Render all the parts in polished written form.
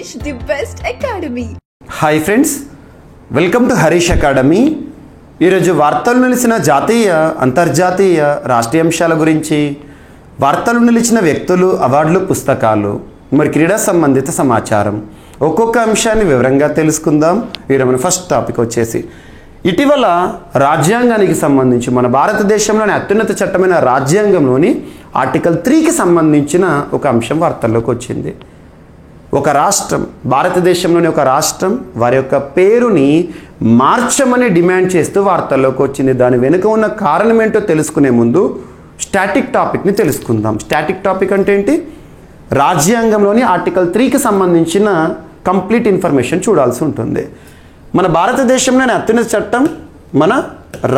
Harish, the best academy. Hi friends, welcome to Harish academy. ఈరోజు వార్తలు నిలిచిన జాతీయ అంతర్జాతీయ రాష్ట్రీయ అంశాల గురించి, వార్తలు నిలిచిన వ్యక్తులు, అవార్డులు, పుస్తకాలు, మరి క్రీడా సంబంధిత సమాచారం, ఒక్కొక్క అంశాన్ని వివరంగా తెలుసుకుందాం. ఈరోజు మన ఫస్ట్ టాపిక్ వచ్చేసి ఇటీవల రాజ్యాంగానికి సంబంధించి మన భారతదేశంలోని అత్యున్నత చట్టమైన రాజ్యాంగంలోని ఆర్టికల్ 3కి సంబంధించిన ఒక అంశం వార్తల్లోకి వచ్చింది. ఒక రాష్ట్రం, భారతదేశంలోని ఒక రాష్ట్రం వారి యొక్క పేరుని మార్చమని డిమాండ్ చేస్తూ వార్తల్లోకి వచ్చింది. దాని వెనుక ఉన్న కారణం ఏంటో తెలుసుకునే ముందు స్టాటిక్ టాపిక్ని తెలుసుకుందాం. స్టాటిక్ టాపిక్ అంటే ఏంటి? రాజ్యాంగంలోని ఆర్టికల్ 3కి సంబంధించిన కంప్లీట్ ఇన్ఫర్మేషన్ చూడాల్సి ఉంటుంది. మన భారతదేశంలోని అత్యున్నత చట్టం మన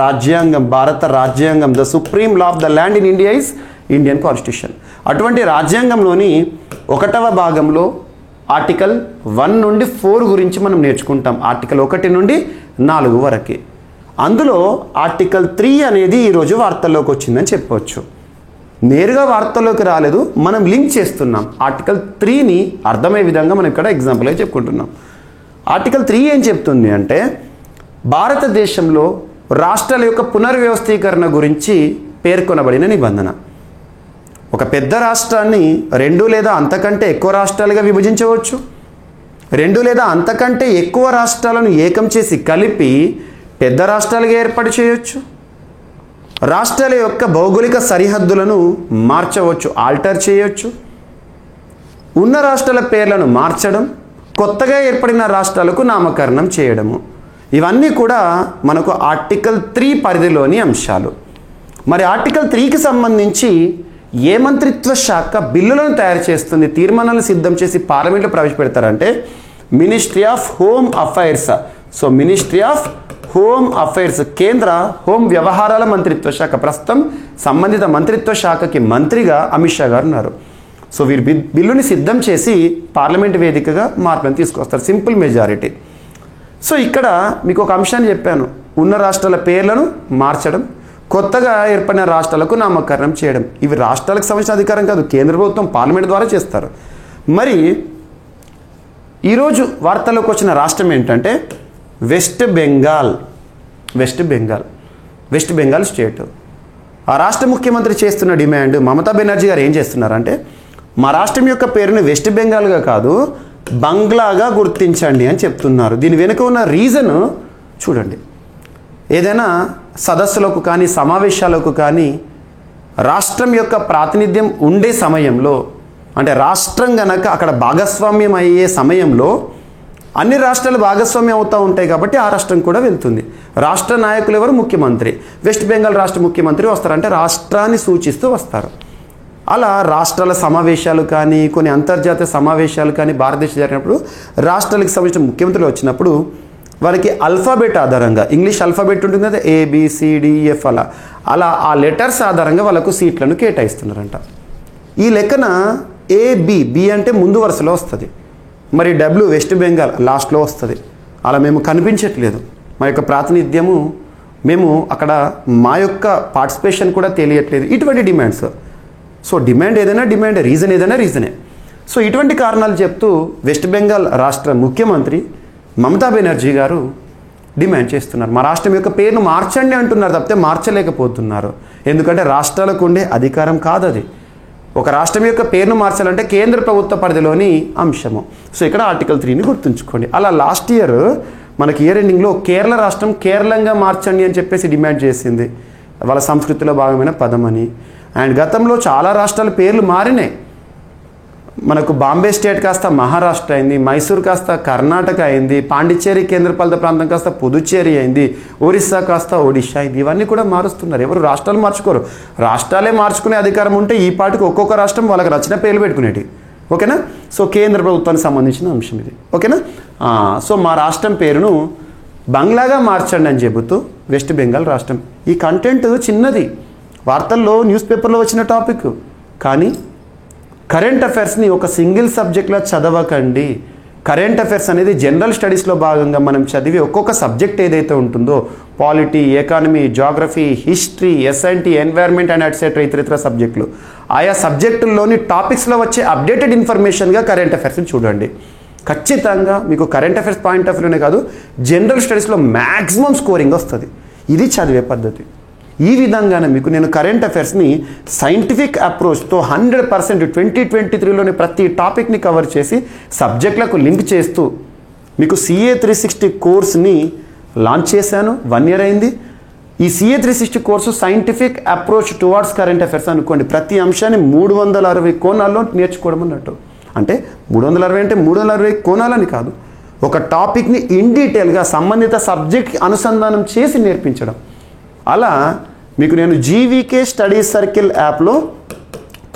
రాజ్యాంగం, భారత రాజ్యాంగం. The supreme law of the land in India is Indian constitution. అటువంటి రాజ్యాంగంలోని 1వ భాగంలో ఆర్టికల్ 1 నుండి 4 గురించి మనం నేర్చుకుంటాం. ఆర్టికల్ 1 నుండి 4 వరకు. అందులో ఆర్టికల్ 3 అనేది ఈరోజు వార్తల్లోకి వచ్చిందని చెప్పవచ్చు. నేరుగా వార్తల్లోకి రాలేదు, మనం లింక్ చేస్తున్నాం. ఆర్టికల్ 3ని అర్థమయ్యే విధంగా మనం ఇక్కడ ఎగ్జాంపుల్గా చెప్పుకుంటున్నాం. ఆర్టికల్ 3 ఏం చెప్తుంది అంటే, భారతదేశంలో రాష్ట్రాల యొక్క పునర్వ్యవస్థీకరణ గురించి పేర్కొనబడిన నిబంధన. ఒక పెద్ద రాష్ట్రాన్ని 2 లేదా అంతకంటే ఎక్కువ రాష్ట్రాలుగా విభజించవచ్చు. 2 లేదా అంతకంటే ఎక్కువ రాష్ట్రాలను ఏకం చేసి కలిపి పెద్ద రాష్ట్రాలుగా ఏర్పాటు చేయవచ్చు. రాష్ట్రాల యొక్క భౌగోళిక సరిహద్దులను మార్చవచ్చు, ఆల్టర్ చేయవచ్చు. ఉన్న రాష్ట్రాల పేర్లను మార్చడం, కొత్తగా ఏర్పడిన రాష్ట్రాలకు నామకరణం చేయడము, ఇవన్నీ కూడా మనకు ఆర్టికల్ 3 పరిధిలోని అంశాలు. మరి ఆర్టికల్ 3కి సంబంధించి ఏ మంత్రిత్వ శాఖ బిల్లులను తయారు చేస్తుంది, తీర్మానాలను సిద్ధం చేసి పార్లమెంట్లో ప్రవేశపెడతారంటే ministry of home affairs. So ministry of home affairs, కేంద్ర హోం వ్యవహారాల మంత్రిత్వ శాఖ. ప్రస్తుతం సంబంధిత మంత్రిత్వ శాఖకి మంత్రిగా అమిత్ షా గారు ఉన్నారు. సో వీరు బిల్లుని సిద్ధం చేసి పార్లమెంట్ వేదికగా మార్పులను తీసుకొస్తారు, సింపుల్ మెజారిటీ. సో ఇక్కడ మీకు ఒక అంశాన్ని చెప్పాను, ఉన్న రాష్ట్రాల పేర్లను మార్చడం, కొత్తగా ఏర్పడిన రాష్ట్రాలకు నామకరణం చేయడం. ఇవి రాష్ట్రాలకు సంబంధించిన అధికారం కాదు, కేంద్ర ప్రభుత్వం పార్లమెంట్ ద్వారా చేస్తారు. మరి ఈరోజు వార్తల్లోకి వచ్చిన రాష్ట్రం ఏంటంటే west Bengal. West Bengal state. ఆ రాష్ట్ర ముఖ్యమంత్రి చేస్తున్న డిమాండ్, మమతా బెనర్జీ గారు ఏం చేస్తున్నారంటే, మా రాష్ట్రం యొక్క పేరుని వెస్ట్ బెంగాల్గా కాదు బంగ్లాగా గుర్తించండి అని చెప్తున్నారు. దీని వెనుక ఉన్న రీజన్ చూడండి. ఏదైనా సదస్సులకు కానీ సమావేశాలకు కానీ రాష్ట్రం యొక్క ప్రాతినిధ్యం ఉండే సమయంలో, అంటే రాష్ట్రం గనక అక్కడ భాగస్వామ్యం అయ్యే సమయంలో అన్ని రాష్ట్రాలు భాగస్వామ్యం అవుతూ ఉంటాయి కాబట్టి ఆ రాష్ట్రం కూడా వెళ్తుంది. రాష్ట్ర నాయకులు ఎవరు? ముఖ్యమంత్రి. వెస్ట్ బెంగాల్ రాష్ట్ర ముఖ్యమంత్రి వస్తారంటే రాష్ట్రాన్ని సూచిస్తూ వస్తారు. అలా రాష్ట్రాల సమావేశాలు కానీ కొన్ని అంతర్జాతీయ సమావేశాలు కానీ భారతదేశం జరిగినప్పుడు రాష్ట్రాలకు సంబంధించిన ముఖ్యమంత్రులు వచ్చినప్పుడు వారికి ఆల్ఫాబెట్ ఆధారంగా, ఇంగ్లీష్ ఆల్ఫాబెట్ ఉంటుంది కదా, ABCDEF, అలా ఆ లెటర్స్ ఆధారంగా వాళ్ళకు సీట్లను కేటాయిస్తున్నారంట. ఈ లెక్కన B అంటే ముందు వరుసలో వస్తుంది, మరి W వెస్ట్ బెంగాల్ లాస్ట్లో వస్తుంది. అలా మేము కనిపించట్లేదు, మా యొక్క ప్రాతినిధ్యము, మేము అక్కడ మా యొక్క పార్టిసిపేషన్ కూడా తెలియట్లేదు. ఇటువంటి డిమాండ్స్. సో డిమాండ్ ఏదైనా డిమాండ్, రీజన్ ఏదైనా రీజనే. సో ఇటువంటి కారణాలు చెప్తూ వెస్ట్ బెంగాల్ రాష్ట్ర ముఖ్యమంత్రి మమతా బెనర్జీ గారు డిమాండ్ చేస్తున్నారు. మా రాష్ట్రం యొక్క పేరును మార్చండి అంటున్నారు తప్పితే మార్చలేకపోతున్నారు. ఎందుకంటే రాష్ట్రాలకు ఉండే అధికారం కాదు అది. ఒక రాష్ట్రం యొక్క పేరును మార్చాలంటే కేంద్ర ప్రభుత్వ పరిధిలోని అంశము. సో ఇక్కడ ఆర్టికల్ 3ని గుర్తుంచుకోండి. అలా లాస్ట్ ఇయర్ మనకి ఇయర్ ఎండింగ్లో కేరళ రాష్ట్రం కేరళంగా మార్చండి అని చెప్పేసి డిమాండ్ చేసింది, వాళ్ళ సంస్కృతిలో భాగమైన పదం అని. అండ్ గతంలో చాలా రాష్ట్రాల పేర్లు మారినాయి. మనకు బాంబే స్టేట్ కాస్త మహారాష్ట్ర అయింది, మైసూర్ కాస్త కర్ణాటక అయింది, పాండిచ్చేరి కేంద్రపాలిత ప్రాంతం కాస్త పుదుచ్చేరి అయింది, ఒరిస్సా కాస్త ఒడిషా అయింది. ఇవన్నీ కూడా మారుస్తున్నారు. ఎవరు రాష్ట్రాలు మార్చుకోరు. రాష్ట్రాలే మార్చుకునే అధికారం ఉంటే ఈ పాటికి ఒక్కొక్క రాష్ట్రం వాళ్ళకి నచ్చిన పేర్లు పెట్టుకునేటి. ఓకేనా? సో కేంద్ర ప్రభుత్వానికి సంబంధించిన అంశం ఇది. ఓకేనా? సో మా రాష్ట్రం పేరును బంగ్లాగా మార్చండి అని చెబుతూ వెస్ట్ బెంగాల్ రాష్ట్రం. ఈ కంటెంట్ చిన్నది, వార్తల్లో న్యూస్ పేపర్లో వచ్చిన టాపిక్, కానీ కరెంట్ అఫైర్స్ని ఒక సింగిల్ సబ్జెక్ట్లో చదవకండి. కరెంట్ అఫైర్స్ అనేది జనరల్ స్టడీస్లో భాగంగా మనం చదివే ఒక్కొక్క సబ్జెక్ట్ ఏదైతే ఉంటుందో, polity, economy, geography, history, SNT, environment and etcetera ఇతర సబ్జెక్టులు, ఆయా సబ్జెక్టుల్లోని టాపిక్స్లో వచ్చే అప్డేటెడ్ ఇన్ఫర్మేషన్గా కరెంట్ అఫైర్స్ని చూడండి. ఖచ్చితంగా మీకు కరెంట్ అఫైర్స్ పాయింట్ ఆఫ్ వ్యూనే కాదు, జనరల్ స్టడీస్లో మ్యాక్సిమం స్కోరింగ్ వస్తుంది. ఇది చదివే పద్ధతి. ఈ విధంగానే మీకు నేను కరెంట్ అఫైర్స్ని సైంటిఫిక్ అప్రోచ్తో 100% 2023లోని ప్రతి టాపిక్ని కవర్ చేసి సబ్జెక్టులకు లింక్ చేస్తూ మీకు CA 360 కోర్స్ని లాంచ్ చేశాను. 1 year అయింది. ఈ CA 360 course scientific approach towards current affairs అనుకోండి. ప్రతి అంశాన్ని 360 కోణాల్లో నేర్చుకోవడం అన్నట్టు. అంటే 360 అంటే 360 కోణాలని కాదు, ఒక టాపిక్ని ఇన్ డీటెయిల్గా సంబంధిత సబ్జెక్ట్కి అనుసంధానం చేసి నేర్పించడం. అలా మీకు నేను GVK స్టడీ సర్కిల్ యాప్లో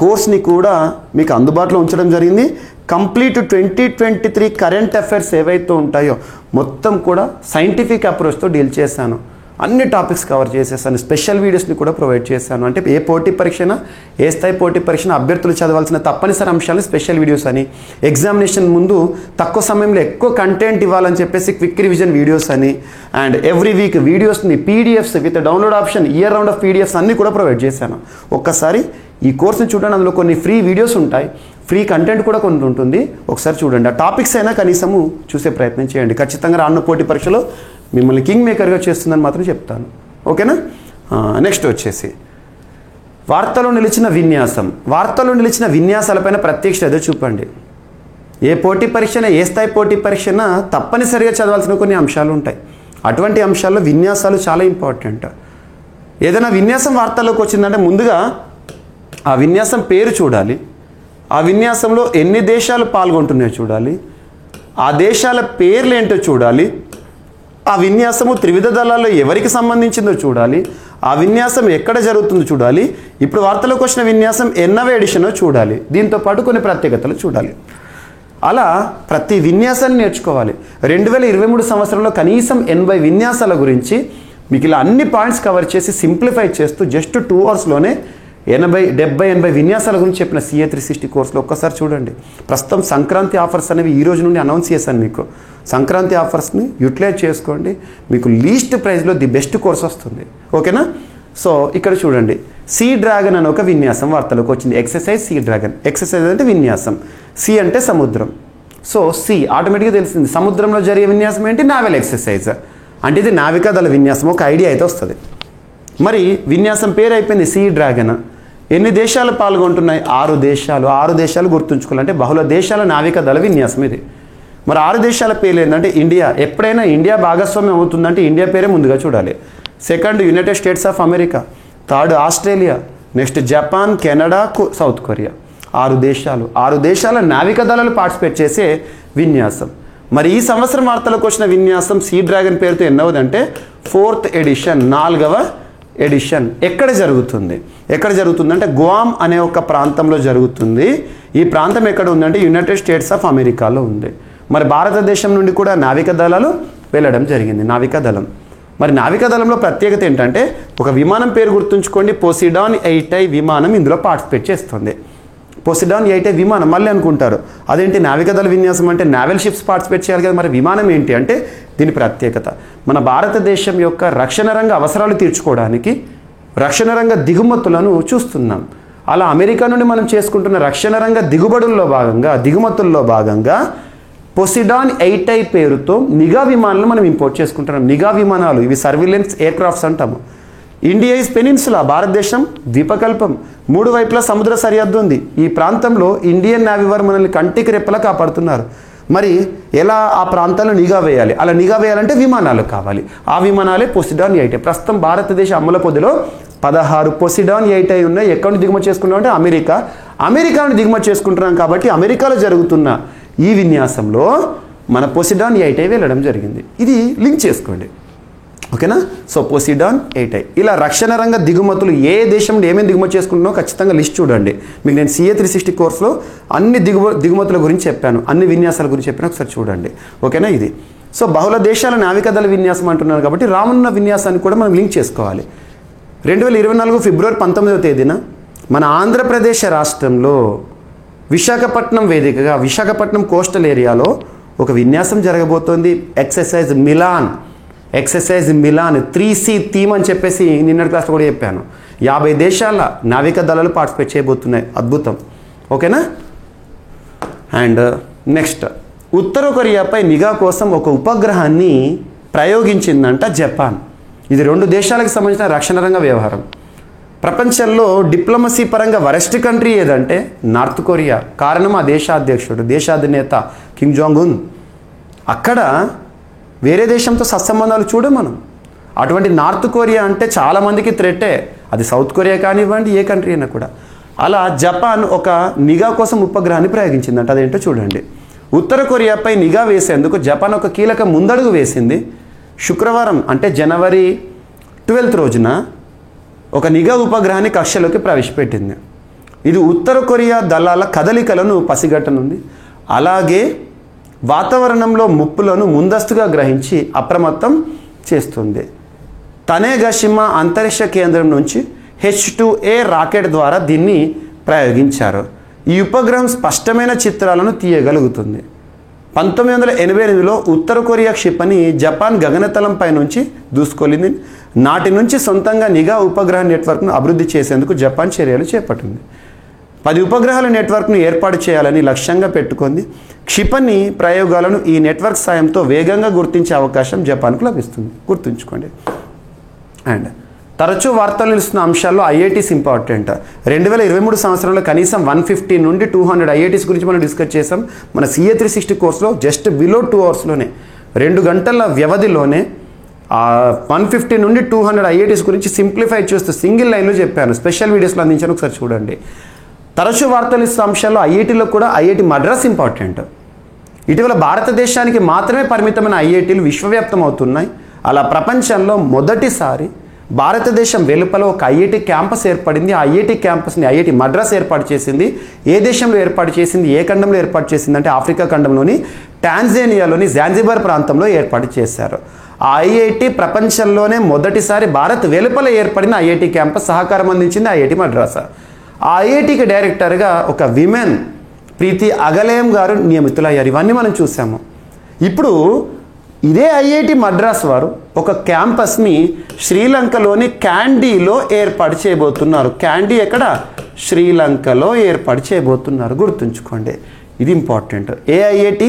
కోర్స్ని కూడా మీకు అందుబాటులో ఉంచడం జరిగింది. కంప్లీట్ 2023 కరెంట్ అఫైర్స్ ఏవైతే ఉంటాయో మొత్తం కూడా సైంటిఫిక్ అప్రోచ్తో డీల్ చేశాను. అన్ని టాపిక్స్ కవర్ చేసేసాను. స్పెషల్ వీడియోస్ని కూడా ప్రొవైడ్ చేశాను. అంటే ఏ పోటీ పరీక్షన, ఏ స్థాయి పోటీ పరీక్షన అభ్యర్థులు చదవాల్సిన తప్పనిసరి అంశాలు స్పెషల్ వీడియోస్ అని, ఎగ్జామినేషన్ ముందు తక్కువ సమయంలో ఎక్కువ కంటెంట్ ఇవ్వాలని చెప్పేసి క్విక్ రివిజన్ వీడియోస్ అని, అండ్ ఎవ్రీ వీక్ వీడియోస్ని PDFs with download option, year round of PDFs అన్నీ కూడా ప్రొవైడ్ చేశాను. ఒక్కసారి ఈ కోర్స్ని చూడండి. అందులో కొన్ని ఫ్రీ వీడియోస్ ఉంటాయి, ఫ్రీ కంటెంట్ కూడా కొన్ని ఉంటుంది. ఒకసారి చూడండి. ఆ టాపిక్స్ అయినా కనీసము చూసే ప్రయత్నం చేయండి. ఖచ్చితంగా రానున్న పోటీ పరీక్షలో మిమ్మల్ని కింగ్ మేకర్గా చేస్తుందని మాత్రం చెప్తాను. ఓకేనా? నెక్స్ట్ వచ్చేసి వార్తలో నిలిచిన విన్యాసం. వార్తలో నిలిచిన విన్యాసాలపైన ప్రత్యేక శ్రద్ధ చూపండి. ఏ పోటీ పరీక్షన, ఏ స్థాయి పోటీ పరీక్షన తప్పనిసరిగా చదవాల్సిన కొన్ని అంశాలు ఉంటాయి. అటువంటి అంశాల్లో విన్యాసాలు చాలా ఇంపార్టెంట్. ఏదైనా విన్యాసం వార్తల్లోకి వచ్చిందంటే ముందుగా ఆ విన్యాసం పేరు చూడాలి, ఆ విన్యాసంలో ఎన్ని దేశాలు పాల్గొంటున్నాయో చూడాలి, ఆ దేశాల పేర్లు ఏంటో చూడాలి, ఆ విన్యాసము త్రివిధ దళాల్లో ఎవరికి సంబంధించిందో చూడాలి, ఆ విన్యాసం ఎక్కడ జరుగుతుందో చూడాలి, ఇప్పుడు వార్తలోకి వచ్చిన విన్యాసం ఎన్నవ ఎడిషనో చూడాలి, దీంతో పాటు కొన్ని ప్రత్యేకతలు చూడాలి. అలా ప్రతి విన్యాసాన్ని నేర్చుకోవాలి. 2023 సంవత్సరంలో కనీసం 80 విన్యాసాల గురించి మీకు ఇలా అన్ని పాయింట్స్ కవర్ చేసి సింప్లిఫై చేస్తూ జస్ట్ 2 అవర్స్లోనే 70-80 విన్యాసాల గురించి చెప్పిన CA 360 కోర్సులో ఒక్కసారి చూడండి. ప్రస్తుతం సంక్రాంతి ఆఫర్స్ అనేవి ఈ రోజు నుండి అనౌన్స్ చేశాను మీకు. సంక్రాంతి ఆఫర్స్ని యూటిలైజ్ చేసుకోండి. మీకు లీస్ట్ ప్రైస్లో ది బెస్ట్ కోర్స్ వస్తుంది. ఓకేనా? సో ఇక్కడ చూడండి, సీ డ్రాగన్ అనే ఒక విన్యాసం వార్తలోకి వచ్చింది. Exercise see dragon. ఎక్సర్సైజ్ అంటే విన్యాసం, సీ అంటే సముద్రం. సో సీ ఆటోమేటిక్గా తెలిసింది. సముద్రంలో జరిగే విన్యాసం ఏంటి? Naval exercise. అంటే ఇది నావికాదళ విన్యాసం. ఒక ఐడియా అయితే వస్తుంది. మరి విన్యాసం పేరు అయిపోయింది సీ డ్రాగన్. ఎన్ని దేశాలు పాల్గొంటున్నాయి? 6 దేశాలు. 6 దేశాలు గుర్తుంచుకోవాలంటే బహుళ దేశాల నావికాదళ విన్యాసం ఇది. మరి 6 దేశాల పేర్లు ఏంటంటే ఇండియా. ఎప్పుడైనా ఇండియా భాగస్వామ్యం అవుతుందంటే ఇండియా పేరే ముందుగా చూడాలి. Second United states of America, third Australia, next Japan, Canada, south Korea. 6 దేశాలు. 6 దేశాల నావికాదళాలు పార్టిసిపేట్ చేసే విన్యాసం. మరి ఈ సంవత్సరం వార్తలకు వచ్చిన విన్యాసం సీ డ్రాగన్ పేరుతో ఎన్నవదంటే 4th ఎడిషన్, 4వ ఎడిషన్. ఎక్కడ జరుగుతుంది? ఎక్కడ జరుగుతుందంటే గువామ్ అనే ఒక ప్రాంతంలో జరుగుతుంది. ఈ ప్రాంతం ఎక్కడ ఉందంటే యునైటెడ్ స్టేట్స్ ఆఫ్ అమెరికాలో ఉంది. మరి భారతదేశం నుండి కూడా నావికాదళాలు వెళ్ళడం జరిగింది. నావికాదళం. మరి నావికాదళంలో ప్రత్యేకత ఏంటంటే ఒక విమానం పేరు గుర్తుంచుకోండి, పోసిడాన్ 8I విమానం ఇందులో పార్టిసిపేట్ చేస్తుంది. పోసిడాన్ 8I విమానం. మళ్ళీ అనుకుంటారు అదేంటి నావికాదళ విన్యాసం అంటే నావెల్ షిప్స్ పార్టిసిపేట్ చేయాలి కదా, మరి విమానం ఏంటి అంటే దీని ప్రత్యేకత మన భారతదేశం యొక్క రక్షణ రంగ అవసరాలు తీర్చుకోవడానికి రక్షణ రంగ దిగుమతులను చూస్తున్నాం. అలా అమెరికా నుండి మనం చేసుకుంటున్న రక్షణ రంగ దిగుమతుల్లో భాగంగా పోసిడాన్ 8I పేరుతో నిఘా విమానాలను మనం ఇంపోర్ట్ చేసుకుంటున్నాం. నిఘా విమానాలు ఇవి సర్విలెన్స్ ఎయిర్ క్రాఫ్ట్స్ అంటాము. ఇండియా ఈజ్ పెనిన్సులా, భారతదేశం ద్వీపకల్పం, 3 వైపులా సముద్ర సరిహద్దు ఉంది. ఈ ప్రాంతంలో ఇండియన్ నేవీ వారు మనల్ని కంటికి రెప్పలా కాపాడుతున్నారు. మరి ఎలా ఆ ప్రాంతాల్లో నిఘా వేయాలి? అలా నిఘా వేయాలంటే విమానాలు కావాలి. ఆ విమానాలే పోసిడాన్ 8I. ప్రస్తుతం భారతదేశ అమల పొదిలో 16 పోసిడాన్ 8I ఉన్నాయి. ఎక్కడి నుంచి దిగుమతి చేసుకుంటాం అంటే అమెరికా నుండి దిగుమతి చేసుకుంటున్నాం. కాబట్టి అమెరికాలో జరుగుతున్న ఈ విన్యాసంలో మన పోసిడాన్ 8I వెళ్ళడం జరిగింది. ఇది లింక్ చేసుకోండి. ఓకేనా? So Poseidon 8I. ఇలా రక్షణ రంగ దిగుమతులు ఏ దేశం నుండి ఏమేమి దిగుమతి చేసుకుంటున్నామో ఖచ్చితంగా లిస్ట్ చూడండి. మీకు నేను CA 360 కోర్సులో అన్ని దిగుమతుల గురించి చెప్పాను, అన్ని విన్యాసాల గురించి చెప్పాను. ఒకసారి చూడండి. ఓకేనా? ఇది సో బహుళ దేశాల నావికాదళ విన్యాసం అంటున్నారు కాబట్టి రానున్న విన్యాసాన్ని కూడా మనం లింక్ చేసుకోవాలి. 2024 ఫిబ్రవరి 19వ తేదీన మన ఆంధ్రప్రదేశ్ రాష్ట్రంలో విశాఖపట్నం వేదికగా విశాఖపట్నం కోస్టల్ ఏరియాలో ఒక విన్యాసం జరగబోతోంది. ఎక్సర్సైజ్ మిలాన్ 3C థీమ్ అని చెప్పేసి నిన్నటి క్లాస్లో కూడా చెప్పాను. 50 దేశాల నావికాదళాలు పార్టిసిపేట్ చేయబోతున్నాయి. అద్భుతం. ఓకేనా? అండ్ నెక్స్ట్ ఉత్తర కొరియాపై నిఘా కోసం ఒక ఉపగ్రహాన్ని ప్రయోగించిందంట జపాన్. ఇది 2 దేశాలకు సంబంధించిన రక్షణ రంగ వ్యవహారం. ప్రపంచంలో డిప్లొమసీ పరంగా వరెస్ట్ కంట్రీ ఏదంటే నార్త్ కొరియా. కారణం ఆ దేశాధ్యక్షుడు, దేశాధినేత కిమ్ జాంగ్ ఉన్. అక్కడ వేరే దేశంతో సత్సంబంధాలు చూడం మనం. అటువంటి నార్త్ కొరియా అంటే చాలామందికి థ్రెట్టే. అది సౌత్ కొరియా కానివ్వండి, ఏ కంట్రీ అయినా కూడా. అలా జపాన్ ఒక నిఘా కోసం ఉపగ్రహాన్ని ప్రయోగించిందంట. అదేంటో చూడండి. ఉత్తర కొరియాపై నిఘా వేసేందుకు జపాన్ ఒక కీలక ముందడుగు వేసింది. శుక్రవారం అంటే జనవరి 12 రోజున ఒక నిఘా ఉపగ్రహాన్ని కక్షలోకి ప్రవేశపెట్టింది. ఇది ఉత్తర కొరియా దళాల కదలికలను పసిగట్టనుంది. అలాగే వాతావరణంలో ముప్పులను ముందస్తుగా గ్రహించి అప్రమత్తం చేస్తుంది. తనేగషిమా అంతరిక్ష కేంద్రం నుంచి H-2A రాకెట్ ద్వారా దీన్ని ప్రయోగించారు. ఈ ఉపగ్రహం స్పష్టమైన చిత్రాలను తీయగలుగుతుంది. 1988లో ఉత్తర కొరియా క్షిపణి జపాన్ గగనతలంపై నుంచి దూసుకొలింది. నాటి నుంచి సొంతంగా నిఘా ఉపగ్రహ నెట్వర్క్ను అభివృద్ధి చేసేందుకు జపాన్ చర్యలు చేపట్టింది. 10 ఉపగ్రహాల నెట్వర్క్ను ఏర్పాటు చేయాలని లక్ష్యంగా పెట్టుకుంది. క్షిపణి ప్రయోగాలను ఈ నెట్వర్క్ సాయంతో వేగంగా గుర్తించే అవకాశం జపాన్కు లభిస్తుంది. గుర్తుంచుకోండి. అండ్ తరచూ వార్తలు నిలుస్తున్న అంశాల్లో ఐఐటీస్ ఇంపార్టెంట్. 2023 సంవత్సరంలో కనీసం 150 నుండి 200 ఐఐటీస్ గురించి మనం డిస్కస్ చేసాం. మన CA 360 కోర్సులో జస్ట్ బిలో 2 అవర్స్లోనే 2 గంటల వ్యవధిలోనే 150 నుండి 200 ఐఐటీస్ గురించి సింప్లిఫై చేస్తూ సింగిల్ లైన్లో చెప్పాను. స్పెషల్ వీడియోస్లో అందించాను, ఒకసారి చూడండి. తరచూ వార్తలు ఇస్తున్న అంశాల్లో ఐఐటీలో కూడా ఐఐటి మద్రాస్ ఇంపార్టెంట్. ఇటీవల భారతదేశానికి మాత్రమే పరిమితమైన ఐఐటీలు విశ్వవ్యాప్తం అవుతున్నాయి. అలా ప్రపంచంలో మొదటిసారి భారతదేశం వెలుపల ఒక ఐఐటి క్యాంపస్ ఏర్పడింది. ఆ ఐఐటి క్యాంపస్ని ఐఐటి మద్రాస్ ఏర్పాటు చేసింది. ఏ దేశంలో ఏర్పాటు చేసింది, ఏ ఖండంలో ఏర్పాటు చేసింది అంటే ఆఫ్రికా ఖండంలోని టాంజానియాలోని జాంజిబార్ ప్రాంతంలో ఏర్పాటు చేశారు. ఆ ఐఐటి ప్రపంచంలోనే మొదటిసారి భారత్ వెలుపల ఏర్పడిన ఐఐటి క్యాంపస్. సహకారం అందించింది ఐఐటి మద్రాస్. ఆ ఐఐటికి డైరెక్టర్గా ఒక విమెన్ ప్రీతి అగలేయం గారు నియమితులయ్యారు. ఇవన్నీ మనం చూసాము. ఇప్పుడు ఇదే ఐఐటి మద్రాస్ వారు ఒక క్యాంపస్ని శ్రీలంకలోని క్యాండీలో ఏర్పాటు చేయబోతున్నారు. క్యాండీ ఎక్కడ? శ్రీలంకలో ఏర్పాటు చేయబోతున్నారు. గుర్తుంచుకోండి, ఇది ఇంపార్టెంట్. ఏ ఐఐటి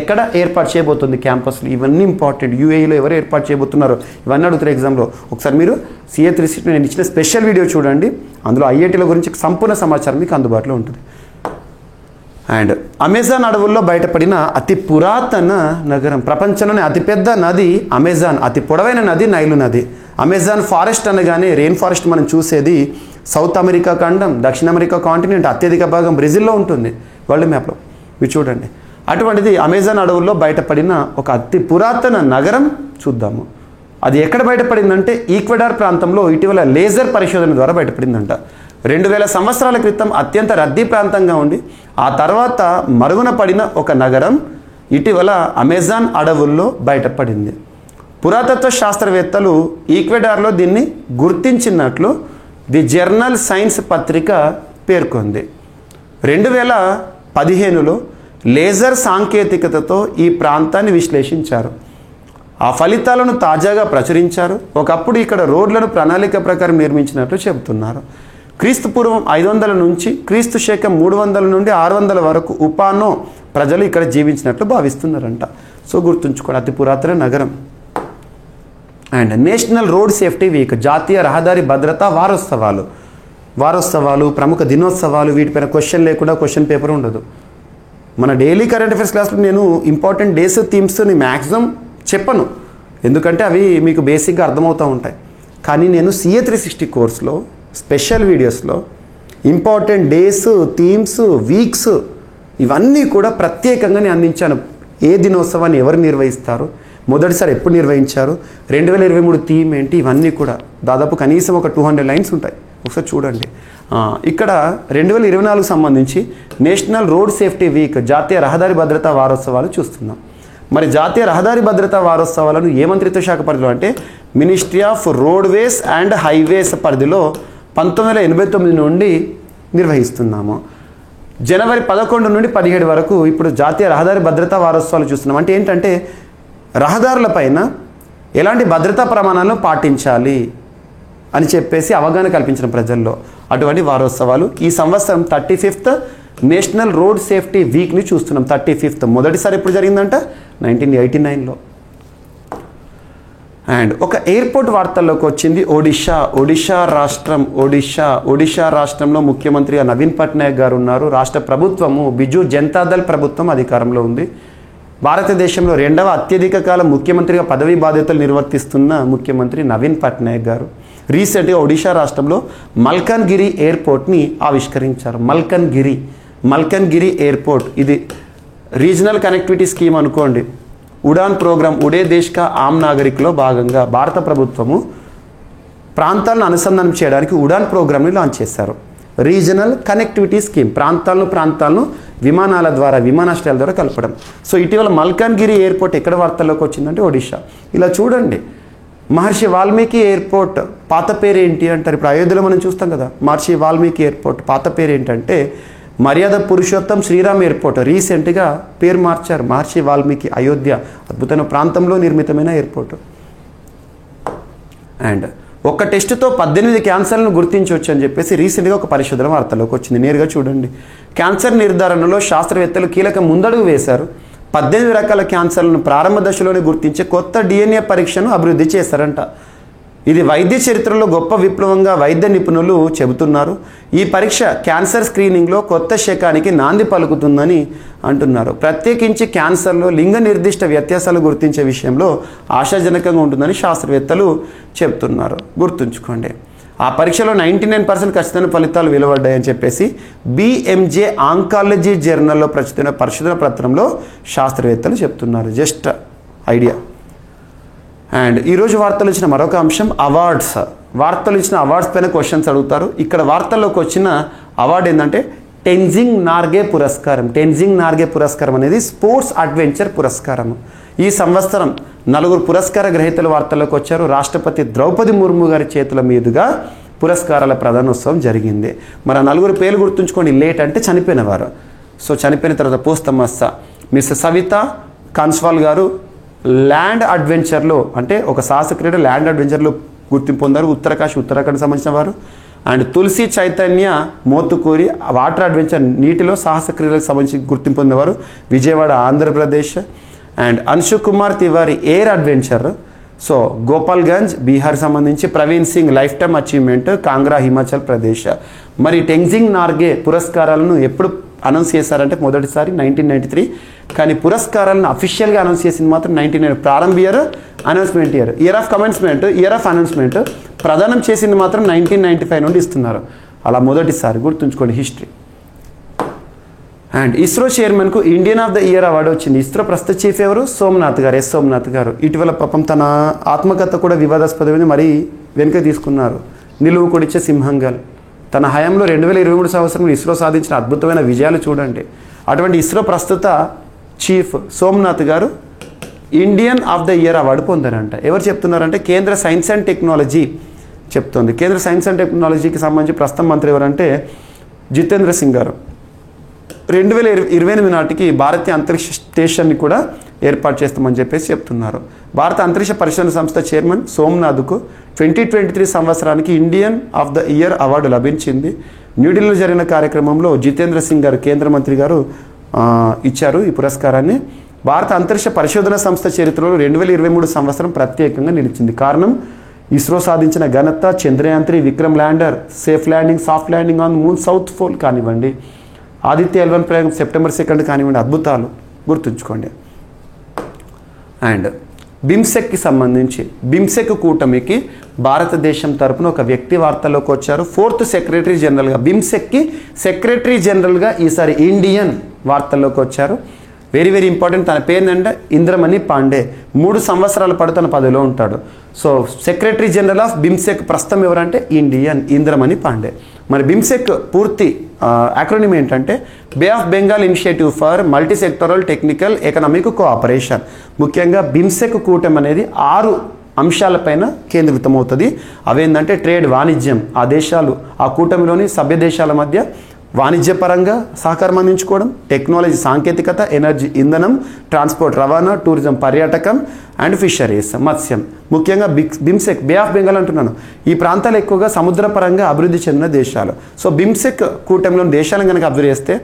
ఎక్కడ ఏర్పాటు చేయబోతుంది క్యాంపస్లు, ఇవన్నీ ఇంపార్టెంట్. యూఏఈలో ఎవరు ఏర్పాటు చేయబోతున్నారు ఇవన్నీ అడుగుతారు ఎగ్జామ్లో. ఒకసారి మీరు CA 360 నేను ఇచ్చిన స్పెషల్ వీడియో చూడండి. అందులో ఐఐటీల గురించి సంపూర్ణ సమాచారం మీకు అందుబాటులో ఉంటుంది. అండ్ అమెజాన్ అడవుల్లో బయటపడిన అతి పురాతన నగరం. ప్రపంచంలోనే అతిపెద్ద నది అమెజాన్, అతి పొడవైన నది నైలు నది. అమెజాన్ ఫారెస్ట్ అనగానే రెయిన్ ఫారెస్ట్ మనం చూసేది సౌత్ అమెరికా ఖండం, దక్షిణ అమెరికా కాంటినెంట్, అత్యధిక భాగం బ్రెజిల్లో ఉంటుంది వరల్డ్ మ్యాప్లో. మీరు చూడండి, అటువంటిది అమెజాన్ అడవుల్లో బయటపడిన ఒక అతి పురాతన నగరం చూద్దాము. అది ఎక్కడ బయటపడిందంటే ఈక్వెడార్ ప్రాంతంలో ఇటీవల లేజర్ పరిశోధన ద్వారా బయటపడిందంట. 2000 సంవత్సరాల క్రితం అత్యంత రద్దీ ప్రాంతంగా ఉండి ఆ తర్వాత మరుగున పడిన ఒక నగరం ఇటీవల అమెజాన్ అడవుల్లో బయటపడింది. పురాతత్వ శాస్త్రవేత్తలు ఈక్వెడార్లో దీన్ని గుర్తించినట్లు ది జర్నల్ సైన్స్ పత్రిక పేర్కొంది. 2015లో లేజర్ సాంకేతికతతో ఈ ప్రాంతాన్ని విశ్లేషించారు. ఆ ఫలితాలను తాజాగా ప్రచురించారు. ఒకప్పుడు ఇక్కడ రోడ్లను ప్రణాళిక ప్రకారం నిర్మించినట్లు చెబుతున్నారు. క్రీస్తు పూర్వం 500 నుంచి క్రీస్తు శకం 300 నుండి 600 వరకు ఉపానో ప్రజలు ఇక్కడ జీవించినట్లు భావిస్తున్నారంట. సో గుర్తుంచుకోండి, అతి పురాతన నగరం. And national road safety week, జాతీయ రహదారి భద్రతా వారోత్సవాలు, ప్రముఖ దినోత్సవాలు, వీటిపైన క్వశ్చన్ లేకుండా క్వశ్చన్ పేపర్ ఉండదు. మన డైలీ కరెంట్ అఫైర్స్ క్లాస్లో నేను ఇంపార్టెంట్ డేస్ థీమ్స్ని మ్యాక్సిమం చెప్పను, ఎందుకంటే అవి మీకు బేసిక్గా అర్థమవుతూ ఉంటాయి. కానీ నేను CA 360 కోర్స్లో స్పెషల్ వీడియోస్లో ఇంపార్టెంట్ డేస్, థీమ్స్, వీక్స్ ఇవన్నీ కూడా ప్రత్యేకంగా నేను అందించాను. ఏ దినోత్సవాన్ని ఎవరు నిర్వహిస్తారు, మొదటిసారి ఎప్పుడు నిర్వహించారు, 2023 థీమ్ ఏంటి, ఇవన్నీ కూడా దాదాపు కనీసం ఒక 200 లైన్స్ ఉంటాయి. ఒకసారి చూడండి. ఇక్కడ 2024 సంబంధించి నేషనల్ రోడ్ సేఫ్టీ వీక్, జాతీయ రహదారి భద్రతా వారోత్సవాలు చూస్తున్నాం. మరి జాతీయ రహదారి భద్రతా వారోత్సవాలను ఏ మంత్రిత్వ శాఖ పరిధిలో అంటే ministry of roadways and highways పరిధిలో 1989 నుండి నిర్వహిస్తున్నాము. జనవరి 11 నుండి 17 వరకు ఇప్పుడు జాతీయ రహదారి భద్రతా వారోత్సవాలు చూస్తున్నాం. అంటే ఏంటంటే రహదారులపైన ఎలాంటి భద్రతా ప్రమాణాలను పాటించాలి అని చెప్పేసి అవగాహన కల్పించిన ప్రజల్లో అటువంటి వారోత్సవాలు. ఈ సంవత్సరం 35th నేషనల్ రోడ్ సేఫ్టీ వీక్ని చూస్తున్నాం 35th. మొదటిసారి ఎప్పుడు జరిగిందంట 1989లో. అండ్ ఒక ఎయిర్పోర్ట్ వార్తల్లోకి వచ్చింది ఒడిషా రాష్ట్రంలో ముఖ్యమంత్రిగా నవీన్ పట్నాయక్ గారు ఉన్నారు. రాష్ట్ర ప్రభుత్వము బిజు జనతాదళ్ ప్రభుత్వం అధికారంలో ఉంది. భారతదేశంలో 2వ అత్యధిక కాలం ముఖ్యమంత్రిగా పదవీ బాధ్యతలు నిర్వర్తిస్తున్న ముఖ్యమంత్రి నవీన్ పట్నాయక్ గారు రీసెంట్గా ఒడిషా రాష్ట్రంలో మల్కన్గిరి ఎయిర్పోర్ట్ని ఆవిష్కరించారు. మల్కన్గిరి ఎయిర్పోర్ట్ ఇది రీజనల్ కనెక్టివిటీ స్కీమ్ అనుకోండి. ఉడాన్ ప్రోగ్రామ్ ఉడే దేశ్ కా ఆమ్ నాగరిక్లో భాగంగా భారత ప్రభుత్వము ప్రాంతాలను అనుసంధానం చేయడానికి ఉడాన్ ప్రోగ్రామ్ని లాంచ్ చేశారు. రీజనల్ కనెక్టివిటీ స్కీమ్, ప్రాంతాలను విమానాల ద్వారా, విమానాశ్రయాల ద్వారా కలపడం. సో ఇటీవల మల్కన్గిరి ఎయిర్పోర్ట్ ఎక్కడ వార్తల్లోకి వచ్చిందంటే ఒడిషా. ఇలా చూడండి, మహర్షి వాల్మీకి ఎయిర్పోర్ట్ పాత పేరు ఏంటి అంటారు. ఇప్పుడు అయోధ్యలో మనం చూస్తాం కదా, మహర్షి వాల్మీకి ఎయిర్పోర్ట్ పాత పేరు ఏంటంటే మర్యాద పురుషోత్తం శ్రీరామ్ ఎయిర్పోర్ట్. రీసెంట్గా పేరు మార్చారు, మహర్షి వాల్మీకి. అయోధ్య అద్భుతమైన ప్రాంతంలో నిర్మితమైన ఎయిర్పోర్ట్. అండ్ ఒక టెస్టుతో 18 క్యాన్సర్లను గుర్తించవచ్చు అని చెప్పేసి రీసెంట్గా ఒక పరిశోధన వార్తలోకి వచ్చింది. నేరుగా చూడండి, క్యాన్సర్ నిర్ధారణలో శాస్త్రవేత్తలు కీలక ముందడుగు వేశారు. 18 రకాల క్యాన్సర్లను ప్రారంభ దశలోనే గుర్తించే కొత్త DNA పరీక్షను అభివృద్ధి చేశారంట. ఇది వైద్య చరిత్రలో గొప్ప విప్లవంగా వైద్య నిపుణులు చెబుతున్నారు. ఈ పరీక్ష క్యాన్సర్ స్క్రీనింగ్లో కొత్త శకానికి నాంది పలుకుతుందని అంటున్నారు. ప్రత్యేకించి క్యాన్సర్లో లింగ నిర్దిష్ట వ్యత్యాసాలు గుర్తించే విషయంలో ఆశాజనకంగా ఉంటుందని శాస్త్రవేత్తలు చెబుతున్నారు. గుర్తుంచుకోండి, ఆ పరీక్షలో 99% ఖచ్చితమైన ఫలితాలు వెలువడ్డాయని చెప్పేసి BMJ ఆంకాలజీ జర్నల్లో ప్రచురిత పరిశోధన పత్రంలో శాస్త్రవేత్తలు చెప్తున్నారు. Just idea. అండ్ ఈరోజు వార్తలు ఇచ్చిన మరొక అంశం అవార్డ్స్. వార్తలు ఇచ్చిన అవార్డ్స్ పైన క్వశ్చన్స్ అడుగుతారు. ఇక్కడ వార్తల్లోకి వచ్చిన అవార్డు ఏంటంటే టెన్జింగ్ నార్గే పురస్కారం అనేది స్పోర్ట్స్ అడ్వెంచర్ పురస్కారం. ఈ సంవత్సరం 4 పురస్కార గ్రహీతలు వార్తల్లోకి వచ్చారు. రాష్ట్రపతి ద్రౌపది ముర్ము గారి చేతుల మీదుగా పురస్కారాల ప్రధానోత్సవం జరిగింది. మరి ఆ 4 పేర్లు గుర్తుంచుకోండి. లేట్ అంటే చనిపోయినవారు. సో చనిపోయిన తర్వాత పోస్తమస్స మిస్ సవిత కన్స్వాల్ గారు ల్యాండ్ అడ్వెంచర్లో, అంటే ఒక సాహస క్రీడ ల్యాండ్ అడ్వెంచర్లో గుర్తింపు పొందారు. ఉత్తరాఖండ్ సంబంధించిన వారు. And Tulasi Chaitanya Motukuri water adventure నీటిలో సాహస క్రీడలకు సంబంధించి గుర్తింపు పొందేవారు, Vijayawada Andhra Pradesh. And Anshu Kumar Tiwari air adventure, so Gopalganj Bihar సంబంధించి. Praveen Singh life time achievement Kangra Himachal Pradesh. మరి టెన్జింగ్ నార్గే పురస్కారాలను ఎప్పుడు అనౌన్స్ చేశారంటే మొదటిసారి 1993. కానీ పురస్కారాలను అఫీషియల్గా అనౌన్స్ చేసింది మాత్రం 1999. ప్రారంభ announcement year of commencement, year of announcement. ప్రదానం చేసింది మాత్రం 1995 నుండి ఇస్తున్నారు. అలా మొదటిసారి గుర్తుంచుకోండి హిస్టరీ. అండ్ ఇస్రో చైర్మన్కు Indian of the year award వచ్చింది. ఇస్రో ప్రస్తుత చీఫ్ ఎవరు? సోమనాథ్ గారు. ఇటీవల పాపం తన ఆత్మకథ కూడా వివాదాస్పదమైంది, మరీ వెనుక తీసుకున్నారు. నిలువు కొడిచే సింహంగల్. తన హయాంలో 2023 సంవత్సరంలో ఇస్రో సాధించిన అద్భుతమైన విజయాలు చూడండి. అటువంటి ఇస్రో ప్రస్తుత చీఫ్ సోమనాథ్ గారు Indian of the year award పొందారంట. ఎవరు చెప్తున్నారంటే కేంద్ర సైన్స్ అండ్ టెక్నాలజీ చెప్తోంది. కేంద్ర సైన్స్ అండ్ టెక్నాలజీకి సంబంధించి ప్రస్తుతం మంత్రి ఎవరంటే జితేంద్ర సింగ్ గారు. 2028 నాటికి భారతీయ అంతరిక్ష స్టేషన్ని కూడా ఏర్పాటు చేస్తామని చెప్పేసి చెప్తున్నారు. భారత అంతరిక్ష పరిశోధన సంస్థ చైర్మన్ సోమనాథ్కు 2023 సంవత్సరానికి Indian of the year award లభించింది. న్యూఢిల్లీలో జరిగిన కార్యక్రమంలో జితేంద్ర సింగ్ గారు కేంద్ర మంత్రి గారు ఇచ్చారు ఈ పురస్కారాన్ని. భారత అంతరిక్ష పరిశోధన సంస్థ చరిత్రలో 2023 సంవత్సరం ప్రత్యేకంగా నిలిచింది. కారణం ఇస్రో సాధించిన ఘనత, Chandrayaan 3 Vikram lander, safe landing, soft landing on moon south pole కానివ్వండి, ఆదిత్య L1 ప్రయోగం September 2 కానివ్వండి, అద్భుతాలు గుర్తుంచుకోండి. అండ్ బిమ్సెక్కి సంబంధించి బిమ్సెక్ కూటమికి భారతదేశం తరపున ఒక వ్యక్తి వార్తల్లోకి వచ్చారు. 4th సెక్రటరీ జనరల్గా బిమ్సెక్కి సెక్రటరీ జనరల్గా ఈసారి ఇండియన్ వార్తల్లోకి వచ్చారు. Very very important. తన పేరు ఏంటంటే ఇంద్రమణి పాండే. 3 సంవత్సరాల పాటు తన పదవిలో ఉంటాడు. సో సెక్రటరీ జనరల్ ఆఫ్ బిమ్సెక్ ప్రస్తుతం ఎవరంటే ఇండియన్ ఇంద్రమణి పాండే. మరి బిమ్సెక్ పూర్తి యాక్రోనిమ్ ఏంటంటే bay of Bengal initiative for multi sectoral technical economic cooperation. ముఖ్యంగా బిమ్సెక్ కూటమి అనేది 6 అంశాలపైన కేంద్రీకృతమవుతుంది. అవేంటంటే ట్రేడ్, వాణిజ్యం, ఆ దేశాలు, ఆ కూటమిలోని సభ్య దేశాల మధ్య వాణిజ్యపరంగా సహకారం అందించుకోవడం, టెక్నాలజీ సాంకేతికత, ఎనర్జీ ఇంధనం, ట్రాన్స్పోర్ట్ రవాణా, టూరిజం పర్యాటకం అండ్ ఫిషరీస్ మత్స్యం. ముఖ్యంగా బిమ్సెక్, బే ఆఫ్ బెంగాల్ అంటున్నాను, ఈ ప్రాంతాలు ఎక్కువగా సముద్రపరంగా అభివృద్ధి చెందిన దేశాలు. సో బిమ్సెక్ కూటమిలోని దేశాలను కనుక అబ్జర్వ్ చేస్తే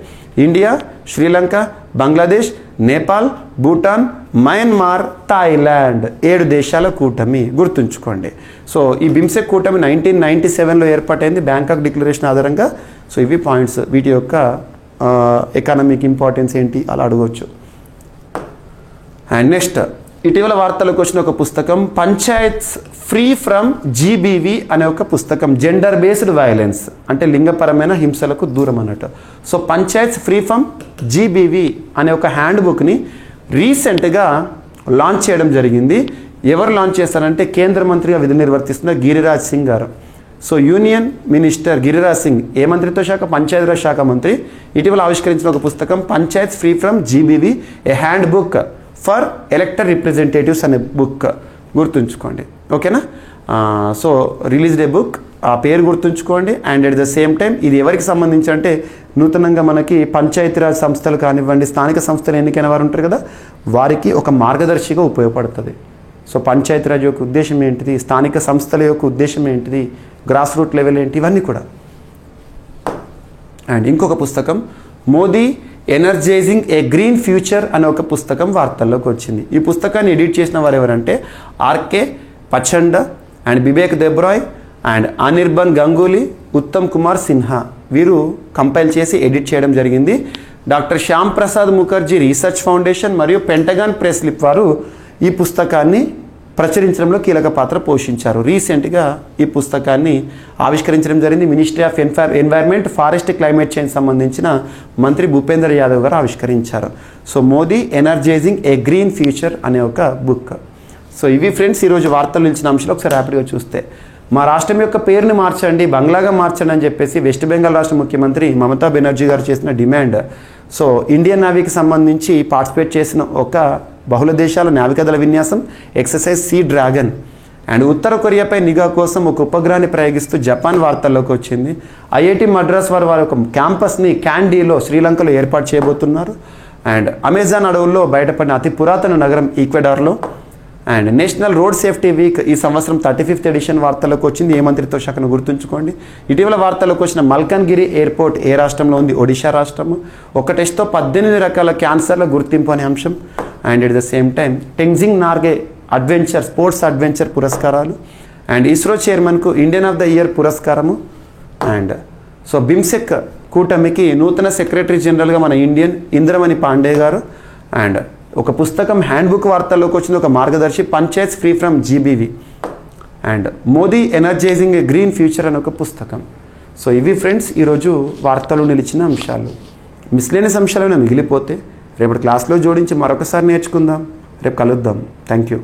India, Sri Lanka, Bangladesh, Nepal, Bhutan, Myanmar, Thailand 7 దేశాల కూటమి గుర్తుంచుకోండి. సో ఈ బిమ్సెక్ కూటమి 1997లో ఏర్పాటైంది బ్యాంకాక్ డిక్లరేషన్ ఆధారంగా. సో ఇవి పాయింట్స్, వీటి యొక్క ఎకానమిక్ ఇంపార్టెన్స్ ఏంటి అలా అడగవచ్చు. అండ్ నెక్స్ట్, ఇటీవల వార్తలకు వచ్చిన ఒక పుస్తకం పంచాయత్స్ ఫ్రీ ఫ్రమ్ జీబీవీ అనే ఒక పుస్తకం. జెండర్ బేస్డ్ వైలెన్స్ అంటే లింగపరమైన హింసలకు దూరం అన్నట్టు. సో పంచాయత్స్ ఫ్రీ ఫ్రమ్ జీబీవీ అనే ఒక హ్యాండ్ బుక్ని రీసెంట్గా లాంచ్ చేయడం జరిగింది. ఎవరు లాంచ్ చేస్తారంటే కేంద్ర మంత్రిగా విధులు నిర్వర్తిస్తున్న గిరిరాజ్ సింగ్ గారు. So union minister Giriraj Singh ఏ మంత్రిత్వ శాఖ? పంచాయతీరాజ్ శాఖ మంత్రి. ఇటీవల ఆవిష్కరించిన ఒక పుస్తకం panchayats free from GBV a handbook for elected representatives అనే బుక్ గుర్తుంచుకోండి. ఓకేనా? సో రిలీజ్డ్ ఏ బుక్, ఆ పేరు గుర్తుంచుకోండి. And at the same time ఇది ఎవరికి సంబంధించి అంటే నూతనంగా మనకి పంచాయతీరాజ్ సంస్థలు కానివ్వండి, స్థానిక సంస్థలు ఎన్నికైన వారు ఉంటారు కదా, వారికి ఒక మార్గదర్శిగా ఉపయోగపడుతుంది. సో పంచాయతీరాజ్ యొక్క ఉద్దేశం ఏంటిది, స్థానిక సంస్థల యొక్క ఉద్దేశం ఏంటిది, గ్రాస్ రూట్ లెవెల్ ఏంటి, ఇవన్నీ కూడా. అండ్ ఇంకొక పుస్తకం Modi energising a green future అనే ఒక పుస్తకం వార్తల్లోకి వచ్చింది. ఈ పుస్తకాన్ని ఎడిట్ చేసిన వారు ఎవరంటే RK Pachanda and Bibek Debroy and Anirban Ganguly, Uttam Kumar Sinha. వీరు కంపైల్ చేసి ఎడిట్ చేయడం జరిగింది. Doctor Shyam Prasad Mukherjee research foundation మరియు పెంటగాన్ ప్రెస్ స్లిప్ వారు ఈ పుస్తకాన్ని ప్రచురించడంలో కీలక పాత్ర పోషించారు. రీసెంట్గా ఈ పుస్తకాన్ని ఆవిష్కరించడం జరిగింది. Ministry of environment, forest, climate change సంబంధించిన మంత్రి భూపేందర్ యాదవ్ గారు ఆవిష్కరించారు. So Modi energising a green future అనే ఒక బుక్. సో ఇవి ఫ్రెండ్స్ ఈరోజు వార్తలు నిలిచిన అంశాలు. ఒకసారి ర్యాపిడ్గా చూస్తే, మా రాష్ట్రం యొక్క పేరుని మార్చండి, బంగ్లాగా మార్చండి అని చెప్పేసి వెస్ట్ బెంగాల్ రాష్ట్ర ముఖ్యమంత్రి మమతా బెనర్జీ గారు చేసిన డిమాండ్. సో ఇండియన్ నేవీకి సంబంధించి పార్టిసిపేట్ చేసిన ఒక బహుళ దేశాల నావికాదళ విన్యాసం ఎక్సర్సైజ్ సీ డ్రాగన్. అండ్ ఉత్తర కొరియాపై నిఘా కోసం ఒక ఉపగ్రహాన్ని ప్రయోగిస్తూ జపాన్ వార్తల్లోకి వచ్చింది. ఐఐటి మద్రాస్ వారు వారి ఒక క్యాంపస్ని క్యాండీలో శ్రీలంకలో ఏర్పాటు చేయబోతున్నారు. అండ్ అమెజాన్ అడవుల్లో బయటపడిన అతి పురాతన నగరం ఈక్వెడార్లో. And national road safety week ఈ సంవత్సరం 35th ఎడిషన్ వార్తల్లోకి వచ్చింది. ఏ మంత్రిత్వ శాఖను గుర్తుంచుకోండి. ఇటీవల వార్తల్లోకి వచ్చిన మల్కన్గిరి ఎయిర్పోర్ట్ ఏ రాష్ట్రంలో ఉంది? ఒడిషా రాష్ట్రము. ఒక టెస్ట్తో 18 రకాల క్యాన్సర్ల గుర్తింపు అనే అంశం. And at the same time Tenzing Norgay adventure sports adventure పురస్కారాలు. అండ్ ఇస్రో చైర్మన్కు ఇండియన్ ఆఫ్ ద ఇయర్ పురస్కారము. అండ్ సో బిమ్సెక్ కూటమికి నూతన సెక్రటరీ జనరల్గా మన ఇండియన్ ఇంద్రమణి పాండే గారు. అండ్ ఒక పుస్తకం హ్యాండ్ బుక్ వార్తల్లోకి వచ్చింది, ఒక మార్గదర్శి panchayats free from GBV. And Modi energising a green future అనే ఒక పుస్తకం. సో ఇవి ఫ్రెండ్స్ ఈరోజు వార్తలు నిలిచిన అంశాలు. మిస్లేనియస్ అంశాలు మిగిలిపోతే రేపటి క్లాస్లో జోడించి మరొకసారి నేర్చుకుందాం. రేపు కలుద్దాం. Thank you.